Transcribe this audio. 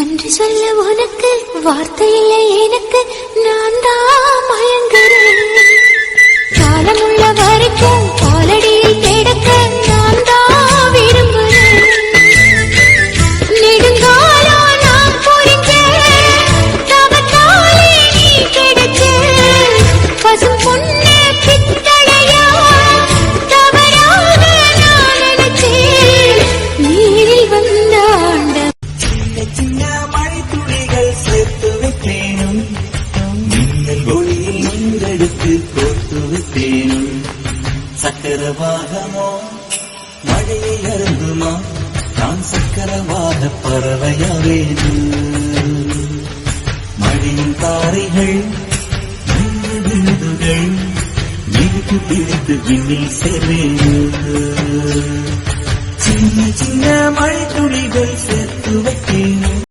நன்றி சொல்ல உனக்கு வார்த்தை இல்லை எனக்கு, நான் தான் மயங்குறேன். காலமுள்ள வரைக்கும் காலடியில் கிடக்க நான் தான் விரும்புகிறேன். நெடுங்காலம் நான் புரிஞ்சேன், தவத்தாலே நீ கிடைச்ச பசும் பொண்ணு பித்தளையா தவறாக நான் நினைச்சேன். நீரில் வந்த ஆண்ட சின்ன மழை துளிகள் சேர்த்து வைத்தேனும், மின்னல் ஒளியில் நீரெடுத்து கோர்த்து வைத்தேனும். சக்கரவாகமோ மழையை அருந்துமா, நான் சக்கரவாக பறவையாவேனும். மழையின் தாரைகள் விழுதுகள் நெருப்பு பிடித்து விண்ணில் சேர்வேன். சின்ன சின்ன மழை துளிகள் சேர்த்து வைத்தேன்,